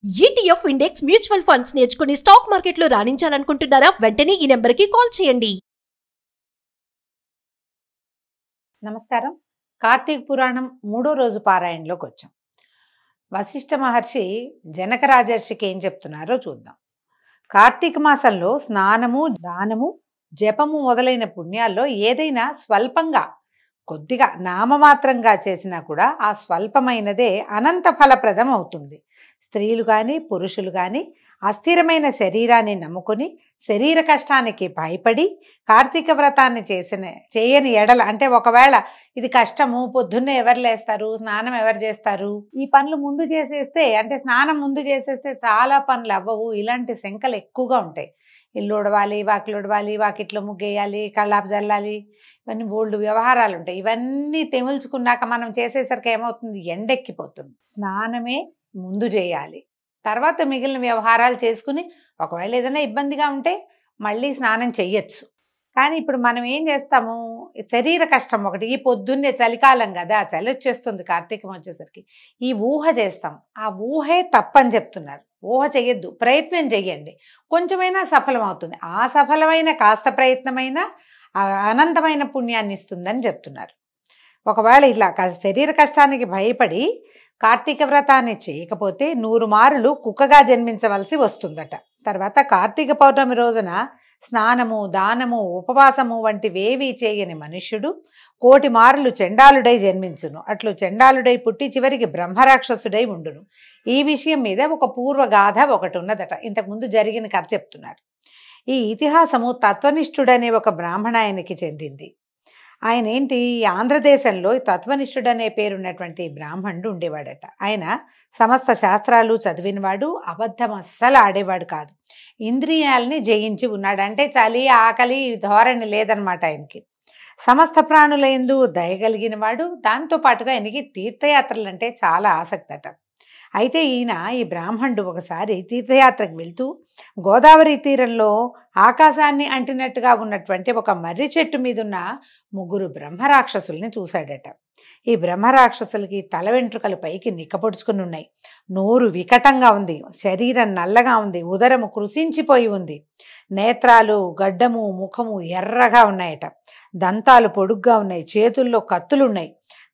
ETF index mutual funds నేర్చుకుని stock మార్కెట్లో రాణించాలనుకుంటున్నారా? వెంటనే ఈ నెంబర్కి కాల్ చేయండి. నమస్కారం. కార్తీక పురాణం 3వ రోజు పారాయణలోకి వచ్చాం. వశిష్ఠ మహర్షి జనక రాజర్షికి ఏం చెప్తున్నారో చూద్దాం. కార్తీక మాసంలో స్నానము, దానము, జపము మొదలైన పుణ్యాల్లో ఏదైనా స్వల్పంగా కొద్దిగా నామమాత్రంగా చేసినా కూడా ఆ స్వల్పమైనదే అనంత ఫలప్రదం అవుతుంది. స్త్రీలు కానీ పురుషులు కానీ అస్థిరమైన శరీరాన్ని నమ్ముకొని శరీర కష్టానికి భయపడి కార్తీక వ్రతాన్ని చేయని ఎడల, అంటే ఒకవేళ ఇది కష్టము, పొద్దున్నే ఎవరు లేస్తారు, స్నానం ఎవరు చేస్తారు, ఈ పనులు ముందు చేసేస్తే, అంటే స్నానం ముందు చేసేస్తే చాలా పనులు అవ్వవు, ఇలాంటి శంకలు ఎక్కువగా ఉంటాయి. ఇల్లు ఉడవాలి, వాకిలు ఉడవాలి, వాకిట్లో ముగ్గేయాలి, కళ్ళాపు జల్లాలి, ఇవన్నీ బోల్డ్ వ్యవహారాలు ఉంటాయి. ఇవన్నీ తెముల్చుకున్నాక మనం చేసేసరికి ఏమవుతుంది, ఎండెక్కిపోతుంది. స్నానమే ముందు చేయాలి, తర్వాత మిగిలిన వ్యవహారాలు చేసుకుని ఒకవేళ ఏదైనా ఇబ్బందిగా ఉంటే మళ్ళీ స్నానం చెయ్యొచ్చు. కానీ ఇప్పుడు మనం ఏం చేస్తాము, శరీర కష్టం ఒకటి, ఈ పొద్దున్నే చలికాలం కదా, చలి వచ్చేస్తుంది కార్తీకం వచ్చేసరికి, ఈ ఊహ చేస్తాం. ఆ ఊహే తప్పని చెప్తున్నారు. ఊహ చెయ్యొద్దు, ప్రయత్నం చెయ్యండి, కొంచెమైనా సఫలం అవుతుంది. ఆ సఫలమైన కాస్త ప్రయత్నమైనా అనంతమైన పుణ్యాన్ని ఇస్తుందని చెప్తున్నారు. ఒకవేళ ఇలా శరీర కష్టానికి భయపడి కార్తీక వ్రతాన్ని చేయకపోతే 100 మారులు కుక్కగా జన్మించవలసి వస్తుందట. తర్వాత కార్తీక పౌర్ణమి రోజున స్నానము, దానము, ఉపవాసము వంటివేవీ చేయని మనుష్యుడు 1,000,000 మారులు చండాలుడై జన్మించును. అట్లు చండాలుడై పుట్టి చివరికి బ్రహ్మరాక్షసుడై ఉండును. ఈ విషయం మీద ఒక పూర్వగాథ ఒకటి ఉన్నదట. ఇంతకుముందు జరిగిన కథ చెప్తున్నారు. ఈ ఇతిహాసము తత్వనిష్ఠుడనే ఒక బ్రాహ్మణాయనికి చెందింది. ఆయన ఏంటి, ఆంధ్రదేశంలో తత్వనిష్ఠుడనే పేరున్నటువంటి బ్రాహ్మణుడు ఉండేవాడట. ఆయన సమస్త శాస్త్రాలు చదివినవాడు, అబద్ధం అస్సలు ఆడేవాడు కాదు. ఇంద్రియాలని జయించి ఉన్నాడు. అంటే చలి, ఆకలి ధోరణి లేదనమాట ఆయనకి. సమస్త ప్రాణులందు దయగలిగిన వాడు. దాంతోపాటుగా ఆయనకి తీర్థయాత్రలు అంటే చాలా ఆసక్తి అట. అయితే ఈ బ్రాహ్మణుడు ఒకసారి తీర్థయాత్రకు వెళ్తూ గోదావరి తీరంలో ఆకాశాన్ని అంటినట్టుగా ఉన్నటువంటి ఒక మర్రి చెట్టు మీదున్న 3 బ్రహ్మరాక్షసుల్ని చూశాడట. ఈ బ్రహ్మరాక్షసులకి తల వెంట్రుకలు పైకి నిక్కపొడుచుకుని ఉన్నాయి, నోరు వికటంగా ఉంది, శరీరం నల్లగా ఉంది, ఉదరము కృషించిపోయి ఉంది, నేత్రాలు, గడ్డము, ముఖము ఎర్రగా ఉన్నాయట, దంతాలు పొడుగ్గా ఉన్నాయి, చేతుల్లో కత్తులున్నాయి,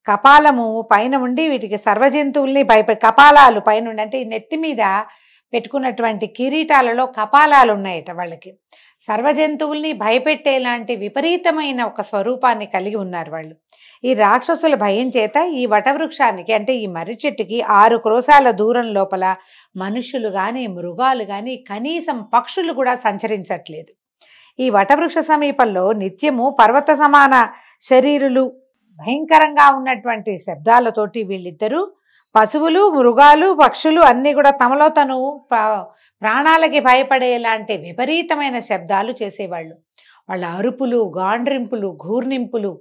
కపాలము పైన ఉండి వీటికి సర్వజంతువుల్ని కపాలాలు పైన ఉండి, అంటే ఈ నెత్తి మీద పెట్టుకున్నటువంటి కిరీటాలలో కపాలాలు ఉన్నాయట వాళ్ళకి. సర్వజంతువుల్ని భయపెట్టేలాంటి విపరీతమైన ఒక స్వరూపాన్ని కలిగి ఉన్నారు వాళ్ళు. ఈ రాక్షసుల భయం చేత ఈ వటవృక్షానికి, అంటే ఈ మర్రి చెట్టుకి 6 క్రోశాల దూరం లోపల మనుషులు కానీ మృగాలు కానీ కనీసం పక్షులు కూడా సంచరించట్లేదు. ఈ వటవృక్ష సమీపంలో నిత్యము పర్వత సమాన శరీరులు, భయంకరంగా ఉన్నటువంటి శబ్దాలతోటి వీళ్ళిద్దరూ, పశువులు, మృగాలు, పక్షులు అన్నీ కూడా తమలో తను ప్రాణాలకి భయపడేలాంటి విపరీతమైన శబ్దాలు చేసేవాళ్ళు. వాళ్ళ అరుపులు, గాండ్రింపులు, ఘూర్నింపులు,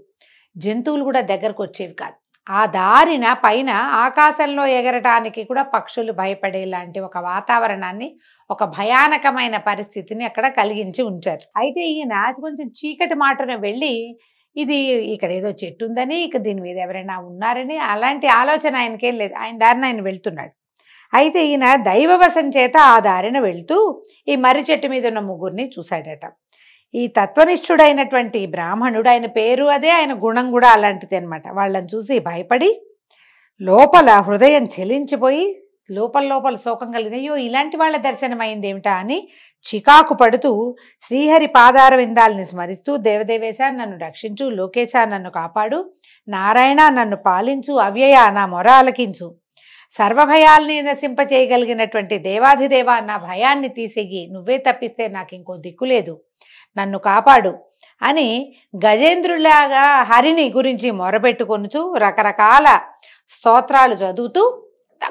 జంతువులు కూడా దగ్గరకు వచ్చేవి కాదు. ఆ దారిన పైన ఆకాశంలో ఎగరటానికి కూడా పక్షులు భయపడేలాంటి ఒక వాతావరణాన్ని, ఒక భయానకమైన పరిస్థితిని అక్కడ కలిగించి ఉంచారు. అయితే ఈయన కొంచెం చీకటి మాటను వెళ్ళి, ఇది ఇక్కడ ఏదో చెట్టు ఉందని, ఇక దీని మీద ఎవరైనా ఉన్నారని అలాంటి ఆలోచన ఆయనకేం లేదు. ఆయన దారిన ఆయన వెళ్తున్నాడు. అయితే ఈయన దైవవశం చేత ఆ దారిన వెళ్తూ ఈ మర్రి చెట్టు మీద ఉన్న 3 చూశాడట. ఈ తత్వనిష్ఠుడైనటువంటి బ్రాహ్మణుడు, ఆయన పేరు అదే, ఆయన గుణం కూడా అలాంటిది అనమాట. వాళ్ళని చూసి భయపడి లోపల హృదయం చెలించిపోయి లోపల శోకం కలిగింది. అయ్యో, ఇలాంటి వాళ్ళ దర్శనం అయింది ఏమిటా అని చికాకు పడుతూ శ్రీహరి పాదార విందాలని స్మరిస్తూ, దేవదేవేశ నన్ను రక్షించు, లోకేశ నన్ను కాపాడు, నారాయణ నన్ను పాలించు, అవ్యయ నా మొర ఆలకించు, సర్వభయాల్ని నశింపచేయగలిగినటువంటి దేవాధిదేవ నా భయాన్ని తీసేయి, నువ్వే తప్పిస్తే నాకు ఇంకో దిక్కులేదు, నన్ను కాపాడు అని గజేంద్రులాగా హరిని గురించి మొరపెట్టుకొనుచు రకరకాల స్తోత్రాలు చదువుతూ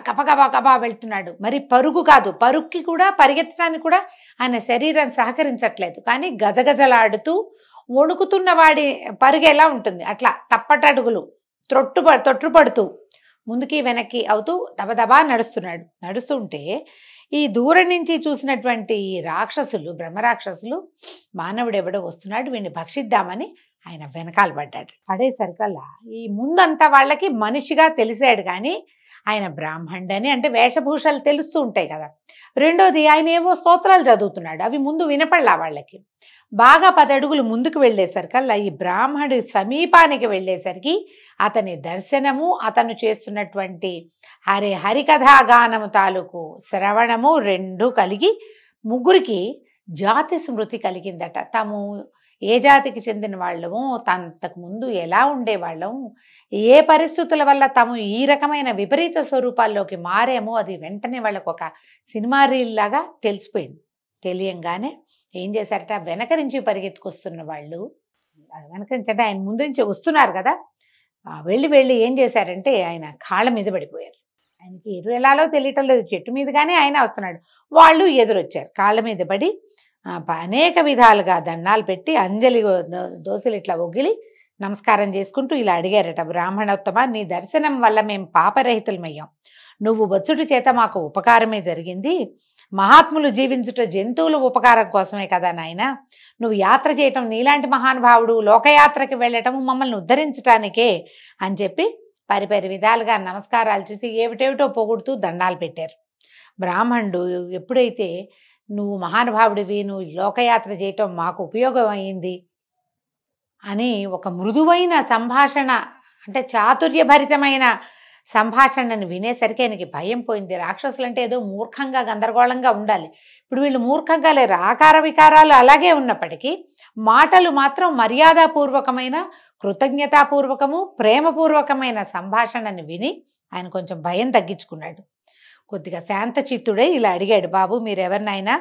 గబగబా వెళ్తున్నాడు. మరి పరుగు కాదు, పరుగుకి కూడా పరిగెత్తడానికి కూడా ఆయన శరీరం సహకరించట్లేదు. కానీ గజగజలాడుతూ వణుకుతున్న వాడి పరుగు ఎలా ఉంటుంది అట్లా తప్పటడుగులు తొట్టుపడుతూ ముందుకి వెనక్కి అవుతూ దబదబా నడుస్తుంటే ఈ దూరం నుంచి చూసినటువంటి రాక్షసులు, బ్రహ్మరాక్షసులు, మానవుడెవడో వస్తున్నాడు, వీడిని భక్షిద్దామని ఆయన వెనకాల పడ్డాడు. పడేసరికల్లా ఈ ముందంతా వాళ్ళకి మనిషిగా తెలిసాడు, కానీ ఆయన బ్రాహ్మణుడని అంటే వేషభూషాలు తెలుస్తూ ఉంటాయి కదా. రెండోది ఆయన ఏవో స్తోత్రాలు చదువుతున్నాడు, అవి ముందు వినపడలా వాళ్ళకి. బాగా 10 అడుగులు ముందుకు వెళ్ళేసరికల్లా ఈ బ్రాహ్మణుడి సమీపానికి వెళ్ళేసరికి అతని దర్శనము, అతను చేస్తున్నటువంటి హరికథా గానము తాలూకు శ్రవణము రెండు కలిగి ముగ్గురికి జాతి స్మృతి కలిగిందట. తాము ఏ జాతికి చెందిన వాళ్ళము, అంతకు ముందు ఎలా ఉండేవాళ్ళం, ఏ పరిస్థితుల వల్ల తాము ఈ రకమైన విపరీత స్వరూపాల్లోకి మారామో అది వెంటనే వాళ్ళకు ఒక సినిమా రీల్ లాగా తెలిసిపోయింది. తెలియంగానే ఏం చేశారట, వెనక నుంచి పరిగెత్తుకొస్తున్న వాళ్ళు, వెనక నుంచి అంటే ఆయన ముందు నుంచి వస్తున్నారు కదా, వెళ్ళి ఏం చేశారంటే ఆయన కాళ్ళ మీద పడిపోయారు. ఆయనకి ఎలాలో తెలియటం లేదు, చెట్టు మీదగానే ఆయన వస్తున్నాడు, వాళ్ళు ఎదురొచ్చారు. కాళ్ళ మీద పడి అనేక విధాలుగా దండాలు పెట్టి అంజలి దోశలు ఇట్లా ఒగిలి నమస్కారం చేసుకుంటూ ఇలా అడిగారట, బ్రాహ్మణోత్తమ, నీ దర్శనం వల్ల మేము పాపరహితులమయ్యాం. నువ్వు వచ్చుటి చేత మాకు ఉపకారమే జరిగింది. మహాత్ములు జీవించుట జంతువుల ఉపకారం కోసమే కదా నాయన. నువ్వు యాత్ర చేయటం, నీలాంటి మహానుభావుడు లోకయాత్రకి వెళ్ళటం మమ్మల్ని ఉద్ధరించటానికే అని చెప్పి పరిపరి విధాలుగా నమస్కారాలు చేసి ఏమిటేమిటో పొగుడుతూ దండాలు పెట్టారు. బ్రాహ్మణుడు ఎప్పుడైతే నువ్వు మహానుభావుడివి, నువ్వు లోకయాత్ర చేయటం మాకు ఉపయోగం అయింది అని ఒక మృదువైన సంభాషణ, అంటే చాతుర్యభరితమైన సంభాషణను వినేసరికి ఆయనకి భయం పోయింది. రాక్షసులు అంటే ఏదో మూర్ఖంగా గందరగోళంగా ఉండాలి, ఇప్పుడు వీళ్ళు మూర్ఖంగా లేరు. ఆకార వికారాలు అలాగే ఉన్నప్పటికీ మాటలు మాత్రం మర్యాదపూర్వకమైన, కృతజ్ఞతాపూర్వకము, ప్రేమపూర్వకమైన సంభాషణను విని ఆయన కొంచెం భయం తగ్గించుకున్నాడు. కొద్దిగా శాంతచిత్తుడై ఇలా అడిగాడు, బాబు మీరెవరినైనా,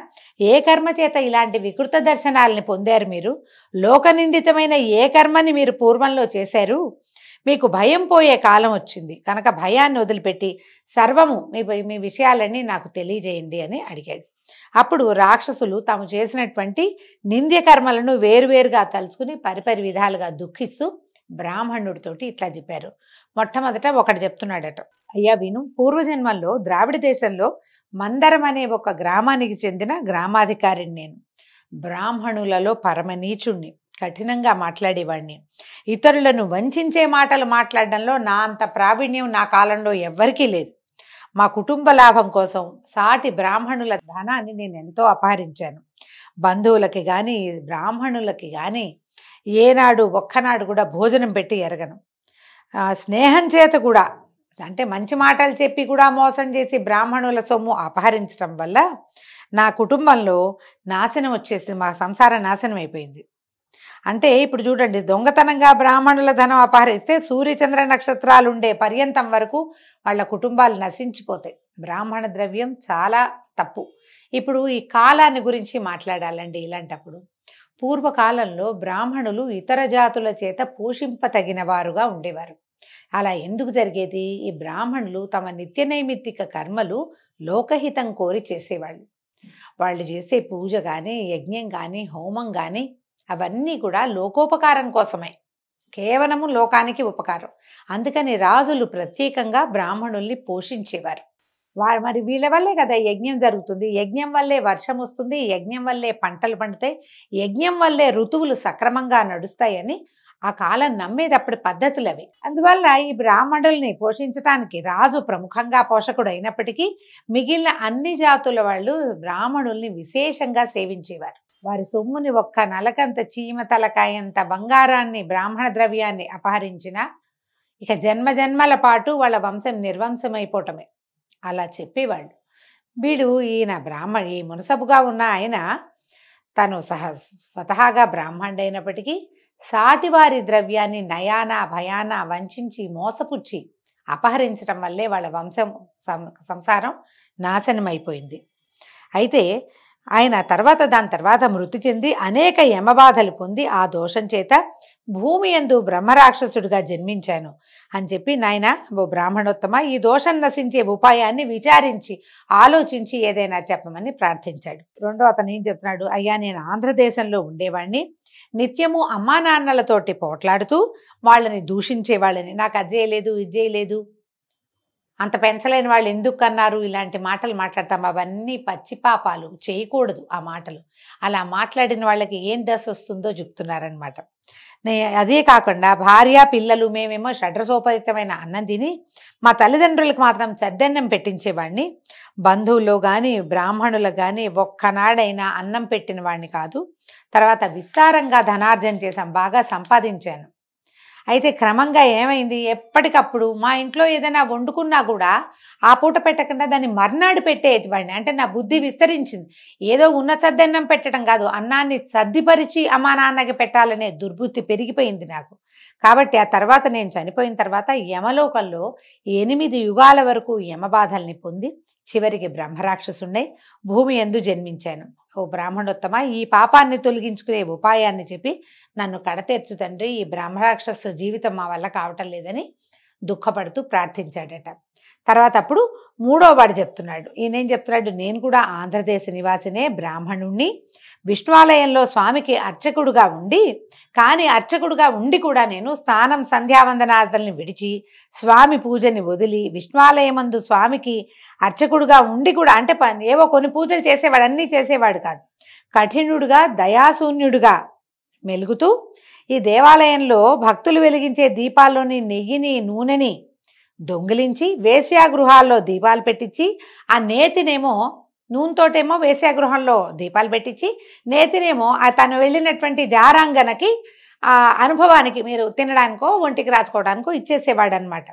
ఏ కర్మ చేత ఇలాంటి వికృత దర్శనాలని పొందారు? మీరు లోకనిందితమైన ఏ కర్మని మీరు పూర్వంలో చేశారు? మీకు భయం పోయే కాలం వచ్చింది కనుక భయాన్ని వదిలిపెట్టి సర్వము మీ విషయాలన్నీ నాకు తెలియజేయండి అని అడిగాడు. అప్పుడు రాక్షసులు తాము చేసినటువంటి నింద్య కర్మలను వేరువేరుగా తలుచుకుని పరిపరి విధాలుగా దుఃఖిస్తూ బ్రాహ్మణుడితోటి ఇట్లా చెప్పారు. మొట్టమొదట ఒకటి చెప్తున్నాడట, అయ్యా విను, పూర్వజన్మల్లో ద్రావిడ దేశంలో మందరం అనే ఒక గ్రామానికి చెందిన గ్రామాధికారిని నేను. బ్రాహ్మణులలో పరమనీచుణ్ణి, కఠినంగా మాట్లాడేవాడిని. ఇతరులను వంచే మాటలు మాట్లాడడంలో నా అంత ప్రావీణ్యం నా కాలంలో ఎవ్వరికీ లేదు. మా కుటుంబ లాభం కోసం సాటి బ్రాహ్మణుల ధనాన్ని నేను ఎంతో అపహరించాను. బంధువులకి కానీ బ్రాహ్మణులకి కానీ ఏనాడు ఒక్కనాడు కూడా భోజనం పెట్టి ఎరగను. స్నేహం చేత కూడా, అంటే మంచి మాటలు చెప్పి కూడా మోసం చేసి బ్రాహ్మణుల సొమ్ము అపహరించడం వల్ల నా కుటుంబంలో నాశనం వచ్చేసి మా సంసారం నాశనం అయిపోయింది. అంటే ఇప్పుడు చూడండి, దొంగతనంగా బ్రాహ్మణుల ధనం అపహరిస్తే సూర్యచంద్ర నక్షత్రాలు ఉండే పర్యంతం వరకు వాళ్ళ కుటుంబాలు నశించిపోతాయి. బ్రాహ్మణ ద్రవ్యం చాలా తప్పు. ఇప్పుడు ఈ కాలాన్ని గురించి మాట్లాడాలండి. ఇలాంటప్పుడు పూర్వకాలంలో బ్రాహ్మణులు ఇతర జాతుల చేత పోషింపతగిన వారుగా ఉండేవారు. అలా ఎందుకు జరిగేది? ఈ బ్రాహ్మణులు తమ నిత్య నైమిత్తిక కర్మలు లోకహితం కోరి చేసేవాళ్ళు. వాళ్ళు చేసే పూజ కానీ, యజ్ఞం కానీ, హోమం కానీ అవన్నీ కూడా లోకోపకారం కోసమే, కేవలము లోకానికి ఉపకారం. అందుకని రాజులు ప్రత్యేకంగా బ్రాహ్మణుల్ని పోషించేవారు. మరి వీళ్ళ వల్లే కదా యజ్ఞం జరుగుతుంది, యజ్ఞం వల్లే వర్షం వస్తుంది, యజ్ఞం వల్లే పంటలు పండుతాయి, యజ్ఞం వల్లే ఋతువులు సక్రమంగా నడుస్తాయని ఆ కాలం నమ్మేది అప్పటి పద్ధతులు అవి. అందువల్ల ఈ బ్రాహ్మణుల్ని పోషించడానికి రాజు ప్రముఖంగా పోషకుడు అయినప్పటికీ మిగిలిన అన్ని జాతుల వాళ్ళు బ్రాహ్మణుల్ని విశేషంగా సేవించేవారు. వారి సొమ్ముని ఒక్క నలకంత చీమ తలకాయంత బంగారాన్ని, బ్రాహ్మణ ద్రవ్యాన్ని అపహరించిన ఇక జన్మజన్మల పాటు వాళ్ళ వంశం నిర్వంశమైపోవటమే అలా చెప్పేవాళ్ళు. వీడు ఈ మునసబుగా ఉన్న ఆయన తను స్వతహాగా బ్రాహ్మణుడైనప్పటికీ సాటివారి ద్రవ్యాన్ని నయాన భయాన వంచి మోసపుచ్చి అపహరించడం వల్లే వాళ్ళ వంశం సంసారం నాశనం అయిపోయింది. అయితే ఆయన దాని తర్వాత మృతి చెంది అనేక యమబాధలు పొంది ఆ దోషం చేత భూమి యందు బ్రహ్మరాక్షసుడిగా జన్మించాను అని చెప్పి, నాయన ఓ బ్రాహ్మణోత్తమ, ఈ దోషం నశించే ఉపాయాన్ని విచారించి ఆలోచించి ఏదైనా చెప్పమని ప్రార్థించాడు. రెండో అతను ఏం చెప్తున్నాడు, అయ్యా నేను ఆంధ్రదేశంలో ఉండేవాడిని, నిత్యము అమ్మా నాన్నలతోటి పోట్లాడుతూ వాళ్ళని దూషించేవాళ్ళని, నాకు అది చేయలేదు ఇది చేయలేదు, అంత పెంచలేని వాళ్ళు ఎందుకు అన్నారు, ఇలాంటి మాటలు మాట్లాడతాం. అవన్నీ పచ్చిపాపాలు, చేయకూడదు ఆ మాటలు. అలా మాట్లాడిన వాళ్ళకి ఏం దశ వస్తుందో చెప్తున్నారనమాట. అదే కాకుండా భార్య పిల్లలు మేమేమో షడ్రసోపేతమైన అన్నం తిని మా తల్లిదండ్రులకు మాత్రం చద్దన్నం పెట్టించేవాడిని. బంధువుల్లో కానీ బ్రాహ్మణులకు కానీ ఒక్కనాడైనా అన్నం పెట్టిన వాడిని కాదు. తర్వాత విస్తారంగా ధనార్జన చేశాం, బాగా సంపాదించాను. అయితే క్రమంగా ఏమైంది, ఎప్పటికప్పుడు మా ఇంట్లో ఏదైనా వండుకున్నా కూడా ఆ పూట పెట్టకుండా దాన్ని మర్నాడు పెట్టేవాడిని. అంటే నా బుద్ధి విస్తరించింది. ఏదో ఉన్న చద్దన్నం పెట్టడం కాదు, అన్నాన్ని సర్దిపరిచి అమ్మా నాన్నకి పెట్టాలనే దుర్బుద్ధి పెరిగిపోయింది నాకు. కాబట్టి ఆ తర్వాత నేను చనిపోయిన తర్వాత యమలోకంలో 8 యుగాల వరకు యమబాధల్ని పొంది చివరికి బ్రహ్మరాక్షసుండై భూమి యందు జన్మించాను. ఓ బ్రాహ్మణోత్తమ, ఈ పాపాన్ని తొలగించుకునే ఉపాయాన్ని చెప్పి నన్ను కడతీర్చు తండ్రి, ఈ బ్రహ్మరాక్షస జీవితం మా వల్ల కావటం లేదని దుఃఖపడుతూ ప్రార్థించాడట. తర్వాత అప్పుడు 3వ వాడు చెప్తున్నాడు. ఈయనేం చెప్తున్నాడు, నేను కూడా ఆంధ్రదేశ నివాసినే, బ్రాహ్మణుణ్ణి, విష్ణువాలయంలో స్వామికి అర్చకుడుగా ఉండి, కానీ అర్చకుడుగా ఉండి కూడా నేను స్నానం సంధ్యావందనాదుల్ని విడిచి స్వామి పూజని వదిలి విష్ణువాలయమందు స్వామికి అర్చకుడుగా ఉండి కూడా, అంటే ఏవో కొన్ని పూజలు చేసేవాడు, అన్నీ చేసేవాడు కాదు, కఠినుడుగా దయాశూన్యుడుగా మెలుగుతూ ఈ దేవాలయంలో భక్తులు వెలిగించే దీపాల్లోని నెయ్యిని నూనెని దొంగిలించి వేశ్యాగృహాల్లో దీపాలు పెట్టించి ఆ నేతినేమో నూనెతోటేమో వేశ్యాగృహంలో దీపాలు పెట్టించి నేతినేమో తను వెళ్ళినటువంటి జారాంగనకి ఆ అనుభవానికి మీరు తినడానికో ఒంటికి రాసుకోవడానికో ఇచ్చేసేవాడు అనమాట.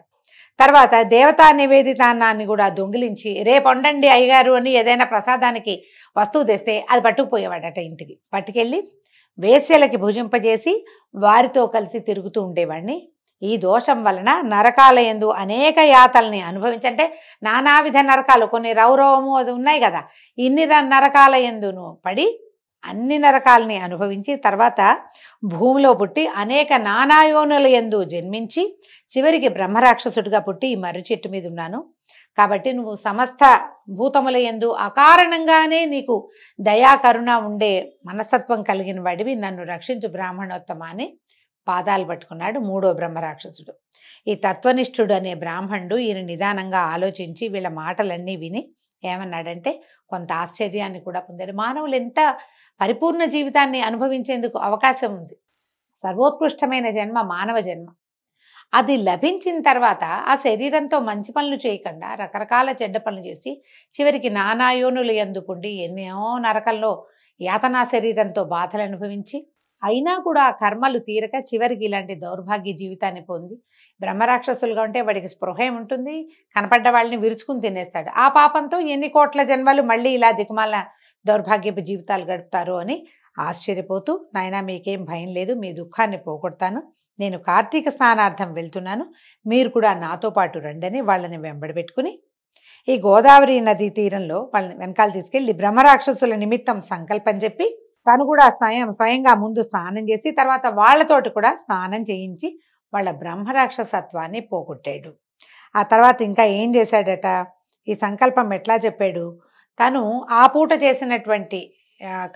తర్వాత దేవతా నివేదితాన్నాన్ని కూడా దొంగిలించి రేపు వండండి అయ్యగారు అని ఏదైనా ప్రసాదానికి వస్తువు తెస్తే అది పట్టుకుపోయేవాడట. ఇంటికి పట్టుకెళ్ళి వేశ్యలకి భుజింపజేసి వారితో కలిసి తిరుగుతూ ఉండేవాడిని. ఈ దోషం వలన నరకాలయందు అనేక యాతల్ని అనుభవించంటే నానావిధ నరకాలు, కొన్ని రౌరవము అది ఉన్నాయి కదా, ఇన్ని నరకాలయందును పడి అన్ని నరకాలని అనుభవించి తర్వాత భూమిలో పుట్టి అనేక నానాయోనుల యందు జన్మించి చివరికి బ్రహ్మరాక్షసుడిగా పుట్టి ఈ మర్రి చెట్టు మీద ఉన్నాను. కాబట్టి నువ్వు సమస్త భూతముల యందు అకారణంగానే నీకు దయా కరుణ ఉండే మనస్తత్వం కలిగిన వాడివి, నన్ను రక్షించు బ్రాహ్మణోత్తమ అని పాదాలు పట్టుకున్నాడు 3వ బ్రహ్మరాక్షసుడు. ఈ తత్వనిష్ఠుడు అనే బ్రాహ్మణుడు ఈయన నిదానంగా ఆలోచించి వీళ్ళ మాటలన్నీ విని ఏమన్నాడంటే కొంత ఆశ్చర్యాన్ని కూడా పొందాడు. మానవులు ఎంత పరిపూర్ణ జీవితాన్ని అనుభవించేందుకు అవకాశం ఉంది. సర్వోత్కృష్టమైన జన్మ మానవ జన్మ. అది లభించిన తర్వాత ఆ శరీరంతో మంచి పనులు చేయకుండా రకరకాల చెడ్డ పనులు చేసి చివరికి నానాయోనులు ఎందుకుండి ఎన్నో నరకంలో యాతనా శరీరంతో బాధలు అనుభవించి అయినా కూడా ఆ కర్మలు తీరక చివరికి ఇలాంటి దౌర్భాగ్య జీవితాన్ని పొంది బ్రహ్మరాక్షసులుగా ఉంటే వాడికి స్పృహ ఉంటుంది, కనపడ్డ వాళ్ళని విరుచుకుని తినేస్తాడు. ఆ పాపంతో ఎన్ని కోట్ల జన్మలు మళ్ళీ ఇలా దిక్కుమాల దౌర్భాగ్యపు జీవితాలు గడుపుతారు అని ఆశ్చర్యపోతూ, నాయనా మీకేం భయం లేదు, మీ దుఃఖాన్ని పోగొడతాను, నేను కార్తీక స్నానార్థం వెళ్తున్నాను, మీరు కూడా నాతో పాటు రండని వాళ్ళని వెంబడబెట్టుకుని ఈ గోదావరి నదీ తీరంలో వాళ్ళని వెనకాల తీసుకెళ్ళి బ్రహ్మరాక్షసుల నిమిత్తం సంకల్పం చెప్పి తను కూడా స్వయంగా ముందు స్నానం చేసి తర్వాత వాళ్ళతోటి కూడా స్నానం చేయించి వాళ్ళ బ్రహ్మరాక్షసత్వాన్ని పోగొట్టాడు. ఆ తర్వాత ఇంకా ఏం చేశాడట, ఈ సంకల్పం ఎట్లా చెప్పాడు, తను ఆ పూట చేసినటువంటి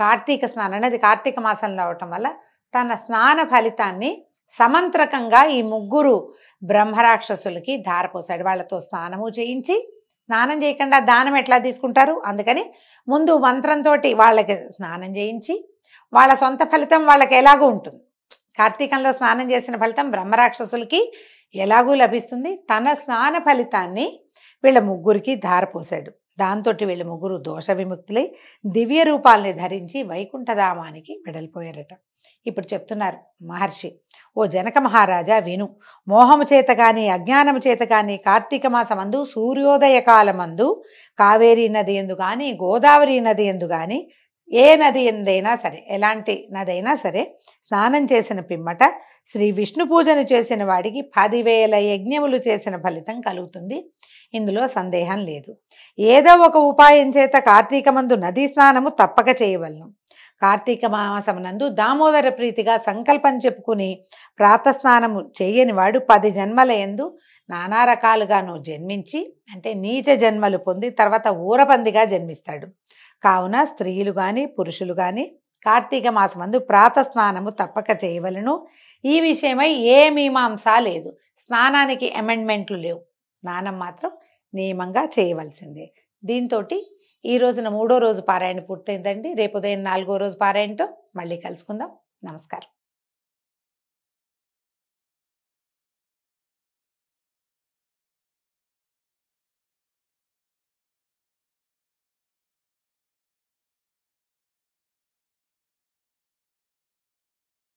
కార్తీక స్నానం అనేది కార్తీక మాసంలో అవటం వల్ల తన స్నాన ఫలితాన్ని సమంత్రకంగా ఈ 3 బ్రహ్మరాక్షసులకి ధారపోసాడు. వాళ్ళతో స్నానము చేయించి, స్నానం చేయకుండా దానం ఎట్లా తీసుకుంటారు, అందుకని ముందు మంత్రంతో వాళ్ళకి స్నానం చేయించి వాళ్ళ సొంత ఫలితం వాళ్ళకి ఎలాగూ ఉంటుంది. కార్తీకంలో స్నానం చేసిన ఫలితం బ్రహ్మరాక్షసులకి ఎలాగూ లభిస్తుంది. తన స్నాన ఫలితాన్ని వీళ్ళ 3కి ధారపోసాడు. దాంతో వీళ్ళ 3 దోష విముక్తులై దివ్య రూపాలని ధరించి వైకుంఠధామానికి వెడలిపోయారట. ఇప్పుడు చెప్తున్నారు మహర్షి, ఓ జనక మహారాజా విను, మోహము చేత కానీ అజ్ఞానము చేత కానీ కార్తీక మాసమందు సూర్యోదయ కాలమందు కావేరీ నది ఎందు కానీ గోదావరి నది ఎందు కానీ ఏ నది ఎందైనా సరే, ఎలాంటి నదైనా సరే స్నానం చేసిన పిమ్మట శ్రీ విష్ణు పూజను చేసిన వాడికి 10,000 యజ్ఞములు చేసిన ఫలితం కలుగుతుంది. ఇందులో సందేహం లేదు. ఏదో ఒక ఉపాయం చేత కార్తీకమందు నదీ స్నానము తప్పక చేయవలను. కార్తీక మాసమునందు దామోదర ప్రీతిగా సంకల్పం చెప్పుకుని ప్రాతస్నానము చేయని వాడు 10 జన్మల యందు నానా రకాలుగాను జన్మించి, అంటే నీచ జన్మలు పొంది తర్వాత ఊరపందిగా జన్మిస్తాడు. కావున స్త్రీలు కానీ పురుషులు కానీ కార్తీక మాసమందు ప్రాతస్నానము తప్పక చేయవలను. ఈ విషయమై ఏ మీమాంస లేదు. స్నానానికి అమెండ్మెంట్లు లేవు, స్నానం మాత్రం నియమంగా చేయవలసిందే. దీంతో ఈ రోజున 3వ రోజు పారాయణ పూర్తయిందండి. రేపు ఉదయం 4వ రోజు పారాయణతో మళ్ళీ కలుసుకుందాం. నమస్కారం.